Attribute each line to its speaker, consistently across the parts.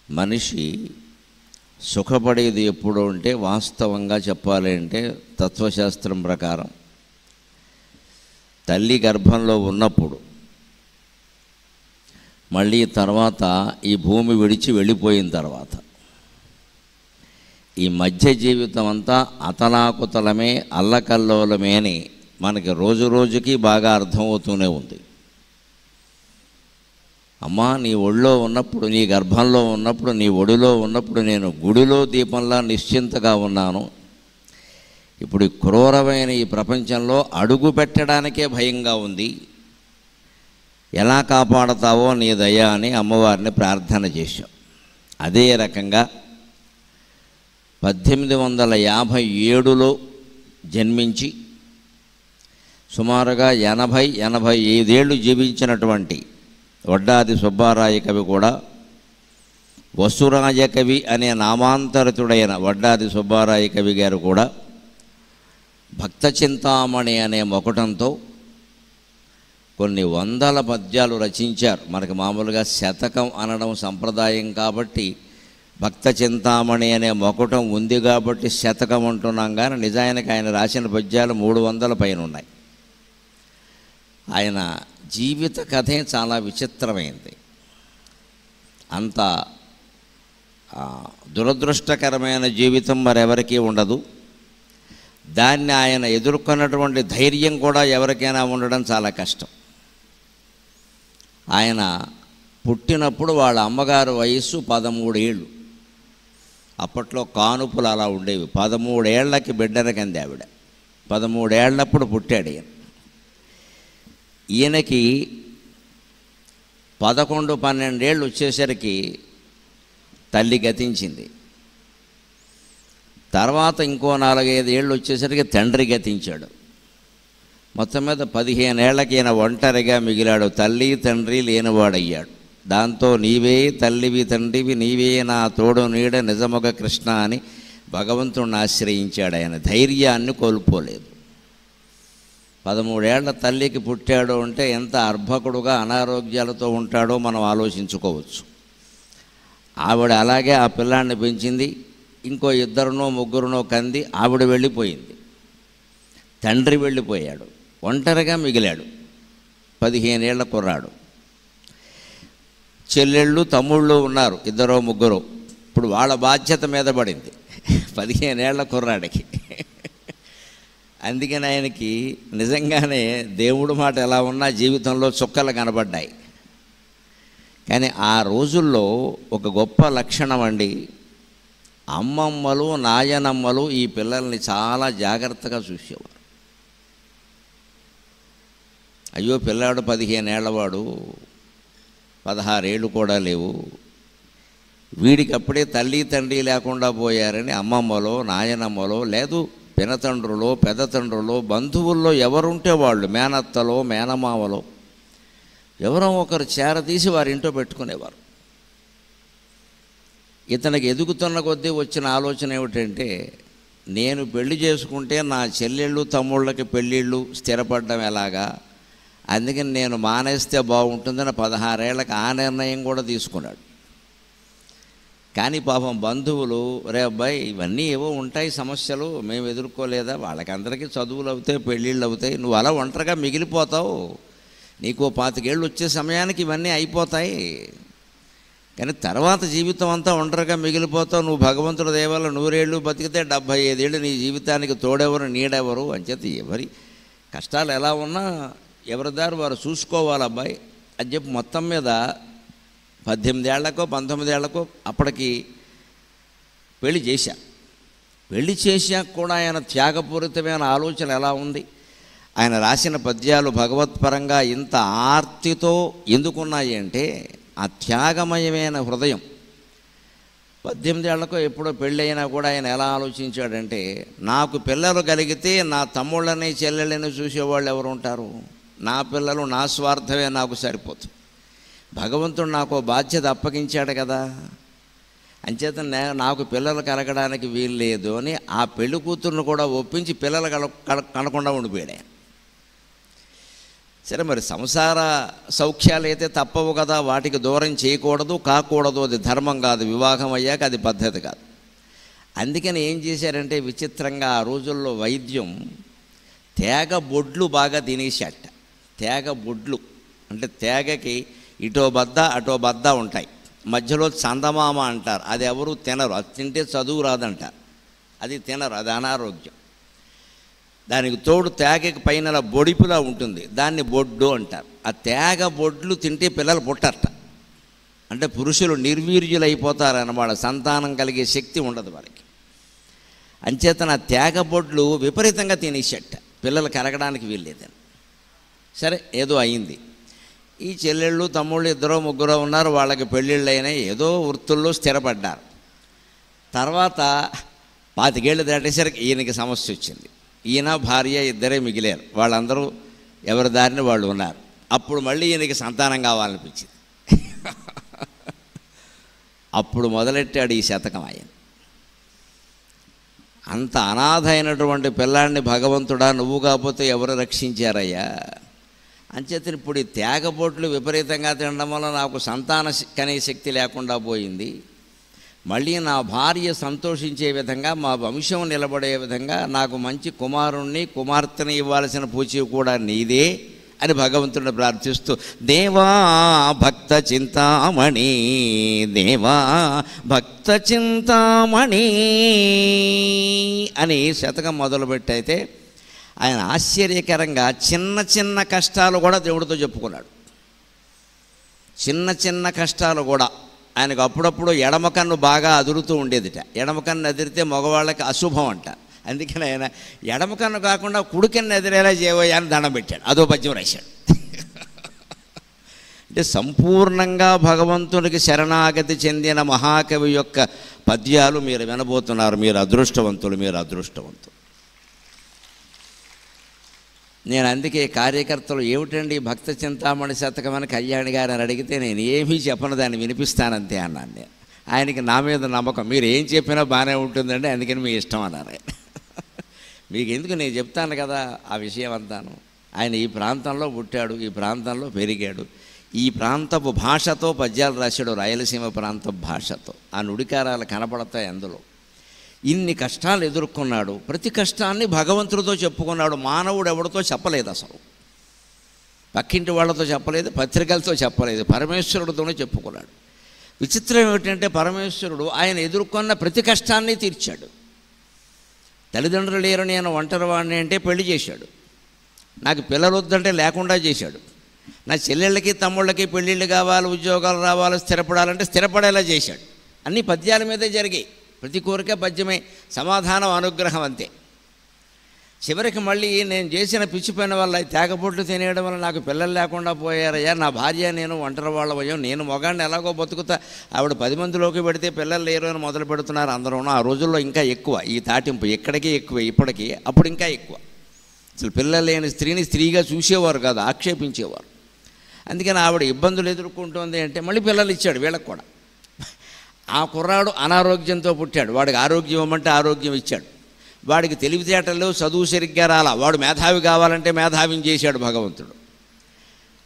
Speaker 1: మనిషి సుఖపడేది ఎప్పుడు అంటే వాస్తవంగా చెప్పాలి అంటే తత్వశాస్త్రం ప్రకారం తల్లి గర్భంలో ఉన్నప్పుడు, మళ్ళీ తర్వాత ఈ భూమి విడిచి వెళ్ళిపోయిన తర్వాత, ఈ మధ్య జీవితం అంతా అతలాకుతలమే, అల్లకల్లోలమే అని మనకి రోజు రోజుకి బాగా అర్థమవుతూనే ఉంది. అమ్మా, నీ ఒళ్ళో ఉన్నప్పుడు, నీ గర్భంలో ఉన్నప్పుడు, నీ ఒడిలో ఉన్నప్పుడు నేను గుడిలో దీపంలా నిశ్చింతగా ఉన్నాను. ఇప్పుడు క్రూరమైన ఈ ప్రపంచంలో అడుగు పెట్టడానికే భయంగా ఉంది. ఎలా కాపాడతావో నీ దయ అని అమ్మవారిని ప్రార్థన చేశాం. అదే రకంగా 1857లో జన్మించి సుమారుగా 80-85 ఏళ్ళు జీవించినటువంటి వడ్డాది సుబ్బారాయ కవి కూడా వసురాయ కవి అనే నామాంతరితుడైన వడ్డాది సుబ్బారాయ కవి గారు కూడా భక్త చింతామణి అనే మొకటంతో కొన్ని వందల పద్యాలు రచించారు. మనకు మామూలుగా శతకం అనడం సంప్రదాయం కాబట్టి భక్త చింతామణి అనే మొకటం ఉంది కాబట్టి శతకం అంటున్నాం, కానీ నిజానికి ఆయన రాసిన పద్యాలు 300 పైన ఉన్నాయి. ఆయన జీవిత కథే చాలా విచిత్రమైంది. అంత దురదృష్టకరమైన జీవితం మరెవరికీ ఉండదు. దాన్ని ఆయన ఎదుర్కొన్నటువంటి ధైర్యం కూడా ఎవరికైనా ఉండడం చాలా కష్టం. ఆయన పుట్టినప్పుడు వాళ్ళ అమ్మగారు వయస్సు 13 ఏళ్ళు. అప్పట్లో కానుపులు అలా ఉండేవి. 13 ఏళ్లకి బిడ్డనకంది ఆవిడ. 13 ఏళ్ళప్పుడు పుట్టాడు ఈయన. ఈయనకి 11-12 ఏళ్ళు వచ్చేసరికి తల్లి గతించింది. తర్వాత ఇంకో 4-5 ఏళ్ళు వచ్చేసరికి తండ్రి గతించాడు. మొత్తం మీద 15 ఏళ్లకి ఈయన ఒంటరిగా మిగిలాడు. తల్లి తండ్రి లేనివాడయ్యాడు. దాంతో నీవే తల్లివి తండ్రివి, నీవే నా తోడు నీడ నిజముగ కృష్ణ అని భగవంతుడిని ఆశ్రయించాడు. ఆయన ధైర్యాన్ని కోల్పోలేదు. 13 ఏళ్ల తల్లికి పుట్టాడు అంటే ఎంత అర్భకుడుగా అనారోగ్యాలతో ఉంటాడో మనం ఆలోచించుకోవచ్చు. ఆవిడ అలాగే ఆ పిల్లాన్ని పెంచింది. ఇంకో 2-3 కంది. ఆవిడ వెళ్ళిపోయింది. తండ్రి వెళ్ళిపోయాడు. ఒంటరిగా మిగిలాడు. 15 ఏళ్ల కుర్రాడు. చెల్లెళ్ళు తమ్ముళ్ళు ఉన్నారు, 2-3. ఇప్పుడు వాళ్ళ బాధ్యత మీద పడింది 15 ఏళ్ల కుర్రాడికి. అందుకని ఆయనకి నిజంగానే దేవుడు మాట ఎలా ఉన్నా జీవితంలో చుక్కలు కనబడ్డాయి. కానీ ఆ రోజుల్లో ఒక గొప్ప లక్షణం అండి, అమ్మమ్మలు నాయనమ్మలు ఈ పిల్లల్ని చాలా జాగ్రత్తగా చూసేవారు. అయ్యో పిల్లాడు 15 ఏళ్లవాడు, 16 ఏళ్ళు కూడా లేవు, వీడికి అప్పుడే తల్లి తండ్రి లేకుండా పోయారని అమ్మమ్మలో నాయనమ్మలో, లేదు పినతండ్రులో పెద్దతండ్రులో బంధువుల్లో ఎవరుంటే వాళ్ళు, మేనత్తలో మేనమామలో ఎవరో ఒకరు చేరతీసి వారి ఇంట్లో పెట్టుకునేవారు. ఇతనికి ఎదుగుతున్న కొద్దీ వచ్చిన ఆలోచన ఏమిటంటే, నేను పెళ్లి చేసుకుంటే నా చెల్లెళ్ళు తమ్ముళ్ళకి పెళ్ళిళ్ళు స్థిరపడడం ఎలాగా, అందుకని నేను మానేస్తే బాగుంటుందని 16 ఏళ్ళకి ఆ నిర్ణయం కూడా తీసుకున్నాడు. కానీ పాపం బంధువులు, రే అబ్బాయి ఇవన్నీ ఏవో ఉంటాయి సమస్యలు, మేము ఎదుర్కోలేదా, వాళ్ళకందరికీ చదువులు అవుతాయి పెళ్ళిళ్ళు అవుతాయి, నువ్వు అలా ఒంటరిగా మిగిలిపోతావు, నీకు 25 ఏళ్ళు వచ్చే సమయానికి ఇవన్నీ అయిపోతాయి, కానీ తర్వాత జీవితం అంతా ఒంటరిగా మిగిలిపోతావు, నువ్వు భగవంతుడి దయ వల్ల 100 ఏళ్ళు బతికితే 75 ఏళ్ళు నీ జీవితానికి తోడెవరు నీడెవరు అంచేత ఎవరి కష్టాలు ఎలా ఉన్నా ఎవరి దారి వారు చూసుకోవాలి అబ్బాయి అని చెప్పి మొత్తం మీద 18 ఏళ్లకో 19 ఏళ్లకో అప్పటికి పెళ్లి చేశాక కూడా ఆయన త్యాగపూరితమైన ఆలోచన ఎలా ఉంది. ఆయన రాసిన పద్యాలు భగవత్పరంగా ఇంత ఆర్తితో ఎందుకున్నాయి అంటే ఆ త్యాగమయమైన హృదయం. 18 ఏళ్లకో ఎప్పుడో పెళ్ళైనా కూడా ఆయన ఎలా ఆలోచించాడంటే, నాకు పిల్లలు కలిగితే నా తమ్ముళ్ళని చెల్లెళ్ళని చూసేవాళ్ళు ఎవరు ఉంటారు, నా పిల్లలు నా స్వార్థమే నాకు సరిపోతుంది, భగవంతుడు నాకు బాధ్యత అప్పగించాడు కదా, అంచేత నాకు పిల్లలు కలగడానికి వీలు లేదు అని ఆ పెళ్లి కూతురును కూడా ఒప్పించి పిల్లలు కనకుండా ఉండిపోయాడు. సరే, మరి సంసార సౌఖ్యాలు అయితే తప్పవు కదా, వాటికి దూరం చేయకూడదు, కాకూడదు, అది ధర్మం కాదు, వివాహం అయ్యాక అది పద్ధతి కాదు. అందుకని ఏం చేశారంటే విచిత్రంగా ఆ రోజుల్లో వైద్యం తేగ బొడ్లు బాగా తినేసేట. తేగ బొడ్లు అంటే తేగకి ఇటో బద్ద అటో బద్ద ఉంటాయి, మధ్యలో చందమామ అంటారు, అది ఎవరు తినరు, అది తింటే చదువు రాదంటారు, అది తినరు, అది అనారోగ్యం. దానికి తోడు తేగకి పైన బొడిపులా ఉంటుంది, దాన్ని బొడ్డు అంటారు. ఆ తేగ బొడ్లు తింటే పిల్లలు పుట్టరట, అంటే పురుషులు నిర్వీర్యులు అయిపోతారన్నమాట, సంతానం కలిగే శక్తి ఉండదు వారికి. అంచేతన తేగ బొడ్లు విపరీతంగా తినేసేట, పిల్లలు కరగడానికి వీల్లేదని. సరే, ఏదో అయింది. ఈ చెల్లెళ్ళు తమ్ముళ్ళు ఇద్దరో ముగ్గురో ఉన్నారు, వాళ్ళకి పెళ్ళిళ్ళు అయినాయి, ఏదో వృత్తుల్లో స్థిరపడ్డారు. తర్వాత 25 ఏళ్ళు దాటేసరికి ఈయనకి సమస్య వచ్చింది. ఈయన భార్య ఇద్దరే మిగిలారు, వాళ్ళందరూ ఎవరి దారిని వాళ్ళు ఉన్నారు. అప్పుడు మళ్ళీ ఈయనకి సంతానం కావాలనిపించింది. అప్పుడు మొదలెట్టాడు ఈ శతకం. ఆయన అంత అనాథ అయినటువంటి పిల్లాడిని భగవంతుడా నువ్వు కాకపోతే ఎవరు రక్షించారయ్యా? అంచేతను ఇప్పుడు ఈ తేగబొట్లు విపరీతంగా తినడం వల్ల నాకు సంతాన కనే శక్తి లేకుండా పోయింది. మళ్ళీ నా భార్య సంతోషించే విధంగా, మా వంశం నిలబడే విధంగా నాకు మంచి కుమారుణ్ణి కుమార్తెని ఇవ్వాల్సిన పూచి కూడా నీదే అని భగవంతుడిని ప్రార్థిస్తూ దేవా భక్త చింతామణి, దేవా భక్త చింతామణి అని శతకం మొదలుపెట్టయితే ఆయన ఆశ్చర్యకరంగా చిన్న చిన్న కష్టాలు కూడా దేవుడితో చెప్పుకున్నాడు. చిన్న చిన్న కష్టాలు కూడా ఆయనకు అప్పుడప్పుడు ఎడమ కన్ను బాగా అదురుతూ ఉండేదిట. ఎడమ కన్ను అదిరితే మగవాళ్ళకి అశుభం అంట. అందుకని ఆయన ఎడమ కన్ను కాకుండా కుడి కన్ను ఎదిరేలా చేయబోయా అని దండం పెట్టాడు, అదో పద్యం రాశాడు. అంటే సంపూర్ణంగా భగవంతునికి శరణాగతి చెందిన మహాకవి యొక్క పద్యాలు మీరు వినబోతున్నారు. మీరు అదృష్టవంతులు, మీరు అదృష్టవంతులు. నేను అందుకే కార్యకర్తలు ఏమిటండి భక్త చింతామణి శతకం అని కళ్యాణి గారిని అడిగితే నేను ఏమీ చెప్పను, దాన్ని వినిపిస్తానంతే అన్నాను నేను. ఆయనకి నా మీద నమ్మకం, మీరు ఏం చెప్పినా బాగానే ఉంటుందండి, అందుకని మీ ఇష్టం అన్నారు ఆయన. మీకు ఎందుకు, నేను చెప్తాను కదా ఆ విషయం అంతాను. ఆయన ఈ ప్రాంతంలో పుట్టాడు, ఈ ప్రాంతంలో పెరిగాడు, ఈ ప్రాంతపు భాషతో పద్యాలు రాశాడు, రాయలసీమ ప్రాంత భాషతో. ఆ నుడికారాలు కనపడతాయి అందులో. ఇన్ని కష్టాలు ఎదుర్కొన్నాడు, ప్రతి కష్టాన్ని భగవంతుడితో చెప్పుకున్నాడు. మానవుడు ఎవరితో చెప్పలేదు, అసలు పక్కింటి వాళ్ళతో చెప్పలేదు, పత్రికలతో చెప్పలేదు, పరమేశ్వరుడితోనే చెప్పుకున్నాడు. విచిత్రం ఏమిటంటే పరమేశ్వరుడు ఆయన ఎదుర్కొన్న ప్రతి కష్టాన్ని తీర్చాడు. తల్లిదండ్రులు లేరు, నేను ఒంటరి వాడిని అంటే పెళ్లి చేశాడు. నాకు పిల్లలు వద్దంటే లేకుండా చేశాడు. నా చెల్లెళ్ళకి తమ్ముళ్ళకి పెళ్ళిళ్ళు కావాలి, ఉద్యోగాలు రావాలి, స్థిరపడాలంటే స్థిరపడేలా చేశాడు. అన్నీ పద్యాల మీదే జరిగాయి, ప్రతి కోరిక పద్యమే, సమాధానం అనుగ్రహం అంతే. చివరికి మళ్ళీ నేను చేసిన పిచ్చి పని వల్ల తేగబొట్లు తినేయడం వల్ల నాకు పిల్లలు లేకుండా పోయారయ్యా, నా భార్య నేను ఒంటరి వాళ్ళమయ్యాం, నేను మొగాడిని ఎలాగో బతుకుతా, ఆవిడ 10 మందిలోకి పెడితే పిల్లలు లేరు అని మొదలు పెడుతున్నారు అందరూ. ఆ రోజుల్లో ఇంకా ఎక్కువ ఈ తాటింపు, ఎక్కడికి ఎక్కువ, ఇప్పటికీ అప్పుడు ఇంకా ఎక్కువ. అసలు పిల్లలు లేని స్త్రీని స్త్రీగా చూసేవారు కాదు, ఆక్షేపించేవారు. అందుకని ఆవిడ ఇబ్బందులు ఎదుర్కొంటుంది అంటే మళ్ళీ పిల్లలు ఇచ్చాడు వీళ్ళకి కూడా. ఆ కుర్రాడు అనారోగ్యంతో పుట్టాడు, వాడికి ఆరోగ్యం ఇవ్వమంటే ఆరోగ్యం ఇచ్చాడు. వాడికి తెలివితేటల్లో చదువు సరిగ్గా రాలా, వాడు మేధావి కావాలంటే మేధావిని చేశాడు భగవంతుడు.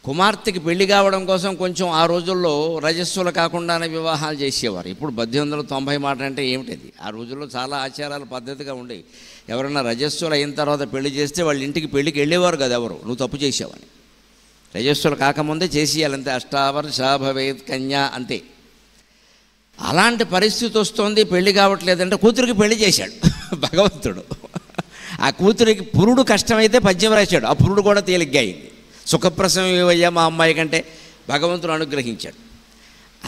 Speaker 1: కుమార్తెకి పెళ్లి కావడం కోసం కొంచెం ఆ రోజుల్లో రజస్సులు కాకుండానే వివాహాలు చేసేవారు. ఇప్పుడు 1890 మాట అంటే ఏమిటది? ఆ రోజుల్లో చాలా ఆచారాలు పద్ధతిగా ఉండేవి. ఎవరైనా రజస్సులు అయిన తర్వాత పెళ్లి చేస్తే వాళ్ళ ఇంటికి పెళ్లికి వెళ్ళేవారు కదా ఎవరు, నువ్వు తప్పు చేసావని. రజస్సులు కాకముందే చేసేయాలంతే, అష్టావర్ష భవేత్ కన్యా అంతే. అలాంటి పరిస్థితి వస్తుంది, పెళ్లి కావట్లేదంటే కూతురికి పెళ్లి చేశాడు భగవంతుడు. ఆ కూతురికి పురుడు కష్టమైతే పద్యం రాశాడు, ఆ పురుడు కూడా తేలిగ్గా అయింది. సుఖప్రసవం ఏవయ్యా మా అమ్మాయి కంటే భగవంతుడు అనుగ్రహించాడు.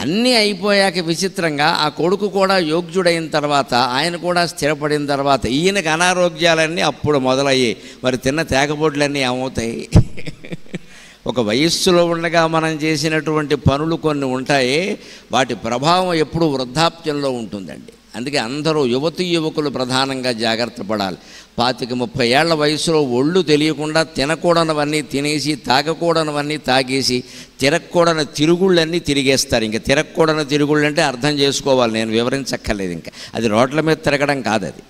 Speaker 1: అన్నీ అయిపోయాక విచిత్రంగా ఆ కొడుకు కూడా యోగ్యుడైన తర్వాత, ఆయన కూడా స్థిరపడిన తర్వాత ఈయనకి అనారోగ్యాలన్నీ అప్పుడు మొదలయ్యాయి. మరి తిన్న తేగబొడ్లన్నీ ఏమవుతాయి? ఒక వయస్సులో ఉండగా మనం చేసినటువంటి పనులు కొన్ని ఉంటాయి, వాటి ప్రభావం ఎప్పుడు వృద్ధాప్యంలో ఉంటుందండి. అందుకే అందరూ యువకులు ప్రధానంగా జాగ్రత్త పడాలి. 25-30 ఏళ్ల వయసులో ఒళ్ళు తెలియకుండా తినకూడనివన్నీ తినేసి, తాగకూడనివన్నీ తాగేసి, తిరగకూడని తిరుగుళ్ళన్నీ తిరిగేస్తారు. ఇంకా తిరగకూడని తిరుగుళ్ళు అంటే అర్థం చేసుకోవాలి, నేను వివరించక్కర్లేదు. ఇంకా అది రోడ్ల మీద తిరగడం కాదు, అది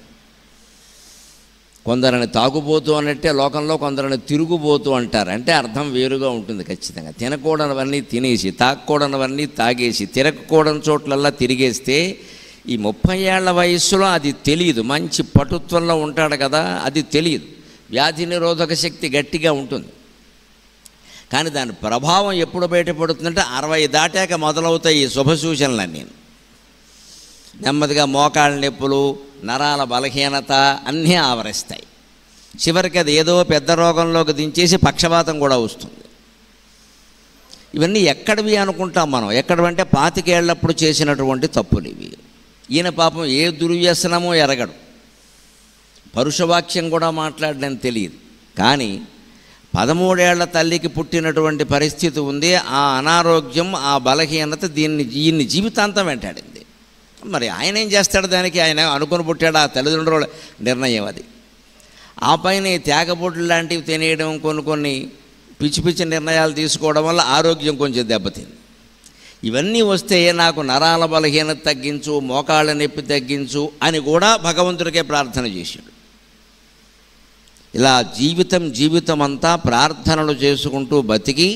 Speaker 1: కొందరిని తాగుబోతూ అన్నట్టే లోకంలో కొందరిని తిరుగుబోతూ అంటారు. అంటే అర్థం వేరుగా ఉంటుంది ఖచ్చితంగా. తినకూడనివన్నీ తినేసి, తాగకూడనివన్నీ తాగేసి, తిరగకూడని చోట్లల్లా తిరిగేస్తే ఈ 30 ఏళ్ల వయస్సులో అది తెలియదు. మంచి పటుత్వంలో ఉంటాడు కదా, అది తెలియదు. వ్యాధి నిరోధక శక్తి గట్టిగా ఉంటుంది. కానీ దాని ప్రభావం ఎప్పుడు బయటపడుతుందంటే 60 దాటాక మొదలవుతాయి ఈ శుభ సూచనలన్నీ. నెమ్మదిగా మోకాళ్ళ నొప్పులు, నరాల బలహీనత అన్నీ ఆవరిస్తాయి. చివరికి అది ఏదో పెద్ద రోగంలోకి దించేసి పక్షపాతం కూడా వస్తుంది. ఇవన్నీ ఎక్కడివి అనుకుంటాం మనం. ఎక్కడవంటే 25 ఏళ్ళప్పుడు చేసినటువంటి తప్పులు ఇవి. ఈయన పాపం ఏ దుర్వ్యసనమో ఎరగడు, పరుషవాక్యం కూడా మాట్లాడడం తెలియదు. కానీ 13 ఏళ్ల తల్లికి పుట్టినటువంటి పరిస్థితి ఉంది. ఆ అనారోగ్యం, ఆ బలహీనత ఈయన్ని జీవితాంతం వెంటాడింది. మరి ఆయన ఏం చేస్తాడు దానికి? ఆయన అనుకుని పుట్టాడు, ఆ తల్లిదండ్రుల నిర్ణయం అది. ఆ పైన తేగబొడ్లు లాంటివి తినేయడం, కొన్ని పిచ్చి పిచ్చి నిర్ణయాలు తీసుకోవడం వల్ల ఆరోగ్యం కొంచెం దెబ్బతింది. ఇవన్నీ వస్తే నాకు నరాల బలహీనత తగ్గించు, మోకాళ్ళ నొప్పి తగ్గించు అని కూడా భగవంతుడికే ప్రార్థన చేశాడు. ఇలా జీవితం అంతా ప్రార్థనలు చేసుకుంటూ బతికి,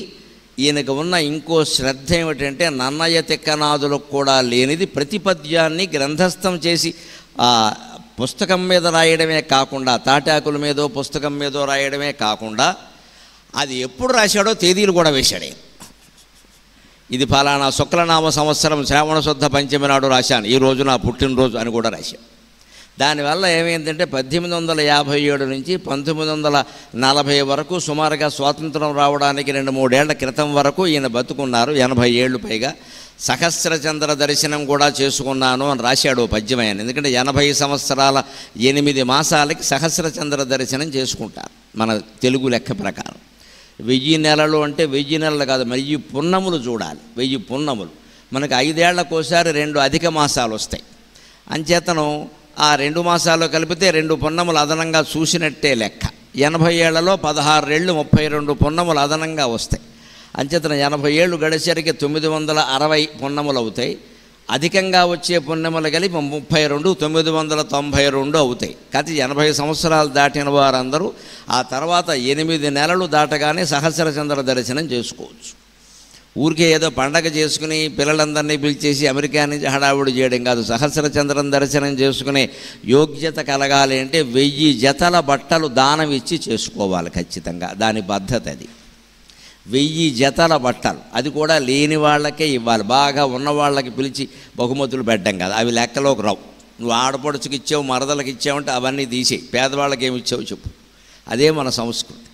Speaker 1: ఈయనకు ఉన్న ఇంకో శ్రద్ధ ఏమిటంటే నన్నయ తిక్కనాదులకు కూడా లేనిది ప్రతిపద్యాన్ని గ్రంథస్థం చేసి పుస్తకం మీద రాయడమే కాకుండా, తాటాకుల మీదో పుస్తకం మీదో రాయడమే కాకుండా, అది ఎప్పుడు రాశాడో తేదీలు కూడా వేశాడే. ఇది ఫలానా శుక్లనామ సంవత్సరం శ్రావణ శుద్ధ పంచమి నాడు రాశాను, ఈ రోజు నా పుట్టినరోజు అని కూడా రాశాను. దానివల్ల ఏమైందంటే 1857 నుంచి 1940 వరకు, సుమారుగా స్వాతంత్రం రావడానికి 2-3 ఏళ్ల క్రితం వరకు ఈయన బతుకున్నారు. 80 ఏళ్ళు పైగా. సహస్రచంద్ర దర్శనం కూడా చేసుకున్నాను అని రాశాడు పద్యం ఆయన. ఎందుకంటే 80 సంవత్సరాల 8 మాసాలకి సహస్రచంద్ర దర్శనం చేసుకుంటారు మన తెలుగు లెక్క ప్రకారం. 1000 నెలలు అంటే 1000 నెలలు కాదు, 1000 పున్నములు చూడాలి. 1000 పున్నములు మనకు 5 ఏళ్లకోసారి 2 అధిక మాసాలు వస్తాయి. అంచేతను ఆ 2 మాసాలు కలిపితే 2 పున్నములు అదనంగా చూసినట్టే లెక్క. 80 ఏళ్లలో 16 ఏళ్ళు 32 పున్నములు అదనంగా వస్తాయి. అంచేతన 80 ఏళ్ళు గడిచేసరికి 960 పున్నములు అవుతాయి. అధికంగా వచ్చే పున్నములు కలిపి 32 992 అవుతాయి. కాకపోతే 80 సంవత్సరాలు దాటిన వారందరూ ఆ తర్వాత 8 నెలలు దాటగానే సహస్రచంద్ర దర్శనం చేసుకోవచ్చు. ఊరికే ఏదో పండగ చేసుకుని పిల్లలందరినీ పిలిచేసి అమెరికా నుంచి హడావుడి చేయడం కాదు. సహస్రచంద్రం దర్శనం చేసుకునే యోగ్యత కలగాలి అంటే 1000 జతల బట్టలు దానం ఇచ్చి చేసుకోవాలి ఖచ్చితంగా. దాని పద్ధతి అది. 1000 జతల బట్టలు, అది కూడా లేని వాళ్ళకే ఇవ్వాలి. బాగా ఉన్న వాళ్ళకి పిలిచి బహుమతులు పెట్టడం కాదు, అవి లెక్కలోకి రావు. నువ్వు ఆడపడుచుకి ఇచ్చావు, మరదలకు ఇచ్చావంటే అవన్నీ తీసేయి. పేదవాళ్ళకి ఏమి ఇచ్చావు చెప్పు. అదే మన సంస్కృతి.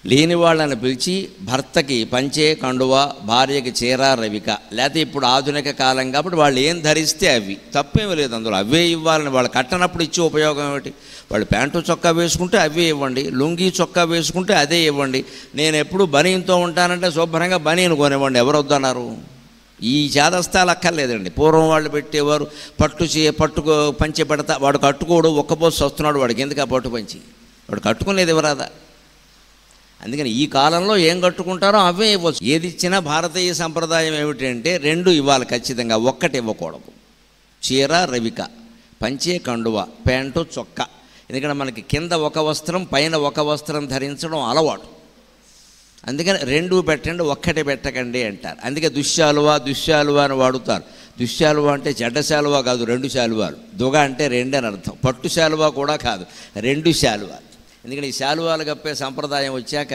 Speaker 1: లేని వాళ్ళని పిలిచి భర్తకి పంచే కండువ, భార్యకి చీర రవిక, లేకపోతే ఇప్పుడు ఆధునిక కాలం కాబట్టి వాళ్ళు ఏం ధరిస్తే అవి, తప్పేమీ లేదు అందులో. అవే ఇవ్వాలని. వాళ్ళు కట్టనప్పుడు ఇచ్చే ఉపయోగం ఏమిటి? వాళ్ళు ప్యాంటు చొక్కా వేసుకుంటే అవే ఇవ్వండి, లుంగీ చొక్కా వేసుకుంటే అదే ఇవ్వండి. నేను ఎప్పుడు బనీన్తో ఉంటానంటే శుభ్రంగా బనీను కొనివ్వండి, ఎవరు వద్దన్నారు? ఈ చేదస్తాలు అక్కర్లేదండి. పూర్వం వాళ్ళు పెట్టేవారు పట్టు పంచి పెడతా, వాడు కట్టుకోడు, ఒక్కపోసి వస్తున్నాడు, వాడికి ఎందుకు ఆ పట్టు పంచి? వాడు కట్టుకునేది ఎవరాదా? అందుకని ఈ కాలంలో ఏం కట్టుకుంటారో అవే ఇవ్వచ్చు. ఏది ఇచ్చినా భారతీయ సంప్రదాయం ఏమిటంటే 2 ఇవ్వాలి ఖచ్చితంగా, ఒక్కటి ఇవ్వకూడదు. చీర రవిక, పంచే కండువ, ప్యాంటు చొక్కా. ఎందుకంటే మనకి కింద ఒక వస్త్రం పైన ఒక వస్త్రం ధరించడం అలవాటు. అందుకని 2 పెట్టండి, ఒక్కటి పెట్టకండి అంటారు. అందుకే దుశ్శాలువా అని వాడుతారు. దుశ్శాలువ అంటే చెడ్డ శాలువా కాదు, 2 శాలువాలు. దుగ అంటే 2 అని అర్థం. పట్టు శాలువా కూడా కాదు, 2 శాలువాలు. ఎందుకంటే ఈ శాలువాలు కప్పే సంప్రదాయం వచ్చాక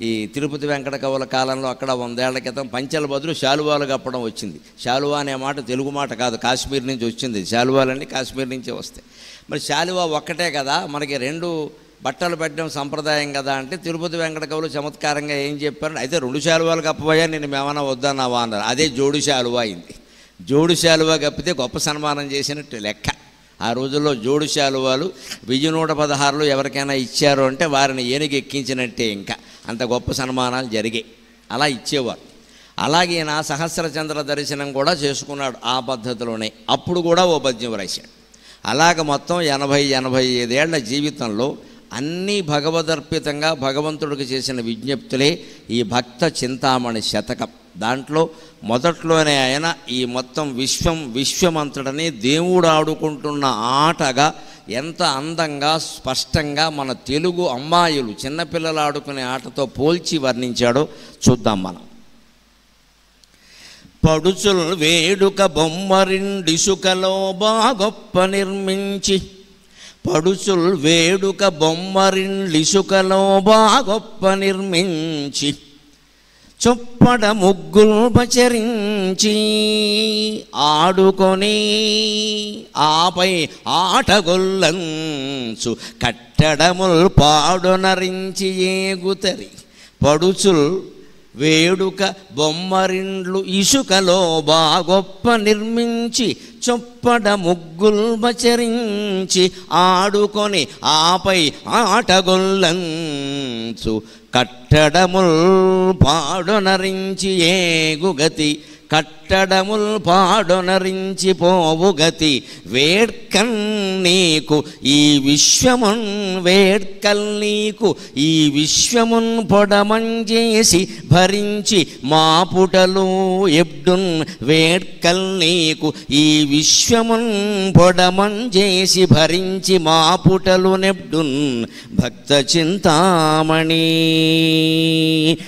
Speaker 1: ఈ తిరుపతి వెంకట కవుల కాలంలో అక్కడ 100 ఏళ్ల క్రితం పంచెల బదులు శాలువాలు కప్పడం వచ్చింది. శాలువా అనే మాట తెలుగు మాట కాదు, కాశ్మీర్ నుంచి వచ్చింది. శాలువాలన్నీ కాశ్మీర్ నుంచే వస్తాయి. మరి శాలువా ఒక్కటే కదా, మనకి 2 బట్టలు పెట్టడం సంప్రదాయం కదా అంటే తిరుపతి వెంకట కవులు చమత్కారంగా ఏం చెప్పారు? అయితే 2 శాలువాలు కప్పబోయా, నేను మేమన్నా వద్దన్నావా అన్నారు. అదే జోడు శాలువా అయింది. జోడు శాలువా కప్పితే గొప్ప సన్మానం చేసినట్టు లెక్క. ఆ రోజుల్లో జోడు శాలువాలు 1116లో ఎవరికైనా ఇచ్చారు అంటే వారిని ఏనుగు ఎక్కించినట్టే. ఇంకా అంత గొప్ప సన్మానాలు జరిగాయి, అలా ఇచ్చేవారు. అలాగే నా సహస్రచంద్ర దర్శనం కూడా చేసుకున్నాడు ఆ పద్ధతిలోనే. అప్పుడు కూడా ఓ పద్యం రాశాడు. అలాగ మొత్తం 80-85 ఏళ్ల జీవితంలో అన్నీ భగవదర్పితంగా భగవంతుడికి చేసిన విజ్ఞప్తులే ఈ భక్త చింతామణి శతకం. దాంట్లో మొదట్లోనే ఆయన ఈ మొత్తం విశ్వమంతటని దేవుడు ఆడుకుంటున్న ఆటగా ఎంత అందంగా స్పష్టంగా మన తెలుగు అమ్మాయిలు చిన్నపిల్లలు ఆడుకునే ఆటతో పోల్చి వర్ణించాడో చూద్దాం మనం. పడుచుల్ వేడుక బొమ్మరిండిసుకలో బాగొప్ప నిర్మించి, పడుచుల్ వేడుక బొమ్మరిండిసుకలో బాగొప్ప నిర్మించి, చొప్పడ ముగ్గుల్ పచరించి ఆడుకొని ఆపై ఆటగొల్లంచు కట్టడముల్ పాడునరించి ఏగుతరి. పడుచుల్ వేడుక బొమ్మరిండ్లు ఇసుకలో బాగొప్ప నిర్మించి, చొప్పడ ముగ్గుల్ పచరించి ఆడుకొని ఆపై ఆటగొల్లంచు కట్టడముల్ పాడునరించి ఏగుగతి. కట్టడముల్ పాడునరించి పోవుగతి. వేడ్కల్ నీకు ఈ విశ్వమున్, వేడ్కల్ నీకు ఈ విశ్వమున్ పొడమంజేసి భరించి మాపుటలు ఎబ్డున్. వేడ్కల్ నీకు ఈ విశ్వమున్ పొడమంజేసి భరించి మాపుటలు నెబ్డున్. భక్త చింతామణి,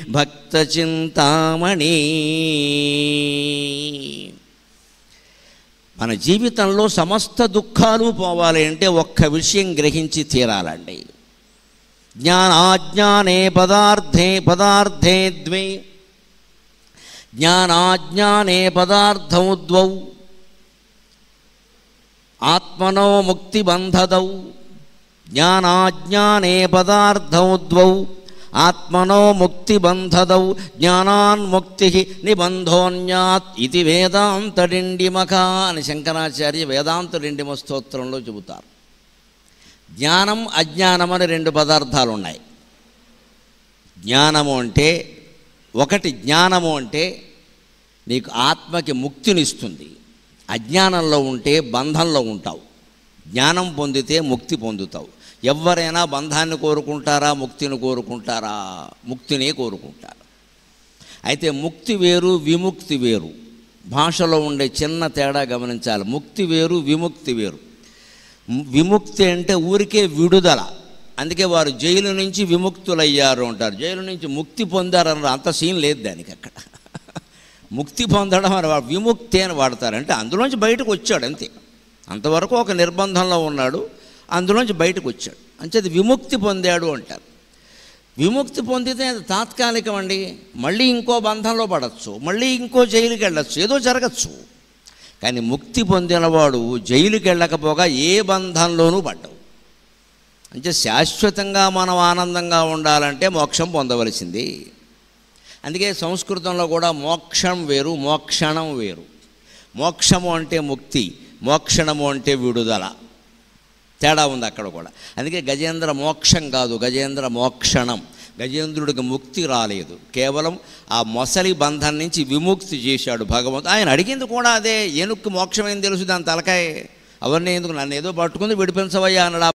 Speaker 1: భక్త చింతామణి. మన జీవితంలో సమస్త దుఃఖాలు పోవాలి అంటే ఒక్క విషయం గ్రహించి తీరాలండి. జ్ఞానాజ్ఞానే పదార్థే పదార్థే ద్వే, జ్ఞానాజ్ఞానే పదార్థౌ ద్వౌ, ఆత్మనో ముక్తిబంధదౌ. జ్ఞానాజ్ఞానే పదార్థౌ ద్వౌ, ఆత్మనో ముక్తిబంధదౌ. జ్ఞానాన్ముక్తి నిబంధోన్యాత్ ఇది వేదాంతడిండిమఖ అని శంకరాచార్య వేదాంతడిండిమ స్తోత్రంలో చెబుతారు. జ్ఞానం అజ్ఞానం అని రెండు పదార్థాలు ఉన్నాయి. జ్ఞానము అంటే ఒకటి, జ్ఞానము అంటే నీకు ఆత్మకి ముక్తినిస్తుంది. అజ్ఞానంలో ఉంటే బంధంలో ఉంటావు. జ్ఞానం పొందితే ముక్తి పొందుతావు. ఎవరైనా బంధాన్ని కోరుకుంటారా, ముక్తిని కోరుకుంటారా? ముక్తినే కోరుకుంటారు. అయితే ముక్తి వేరు, విముక్తి వేరు. భాషలో ఉండే చిన్న తేడా గమనించాలి. ముక్తి వేరు, విముక్తి వేరు. విముక్తి అంటే ఊరికే విడుదల. అందుకే వారు జైలు నుంచి విముక్తులయ్యారు అంటారు. జైలు నుంచి ముక్తి పొందారన్నారు. అంత సీన్ లేదు దానికి అక్కడ. ముక్తి పొందడం అని విముక్తి అని వాడతారు. అంటే అందులోంచి బయటకు వచ్చాడు అంతే. అంతవరకు ఒక నిర్బంధంలో ఉన్నాడు, అందులోంచి బయటకు వచ్చాడు. అంచేది విముక్తి పొందాడు అంటారు. విముక్తి పొందితే అది తాత్కాలికం అండి. మళ్ళీ ఇంకో బంధంలో పడవచ్చు, మళ్ళీ ఇంకో జైలుకి వెళ్ళచ్చు, ఏదో జరగచ్చు. కానీ ముక్తి పొందినవాడు జైలుకి వెళ్ళకపోగా ఏ బంధంలోనూ పడ్డావు. అంటే శాశ్వతంగా మనం ఆనందంగా ఉండాలంటే మోక్షం పొందవలసింది. అందుకే సంస్కృతంలో కూడా మోక్షం వేరు, మోక్షణం వేరు. మోక్షము అంటే ముక్తి, మోక్షణము అంటే విడుదల. తేడా ఉంది అక్కడ కూడా. అందుకే గజేంద్ర మోక్షం కాదు, గజేంద్ర మోక్షణం. గజేంద్రుడికి ముక్తి రాలేదు, కేవలం ఆ మొసలి బంధం నుంచి విముక్తి చేశాడు భగవంతుడు. ఆయన అడిగింది కూడా అదే. ఏనుక్కి మోక్షం ఏం తెలుసు, దాని తలకాయ అవన్నీ ఎందుకు, నన్ను ఏదో పట్టుకుంది విడిపించవయ్యా అన్నాడు.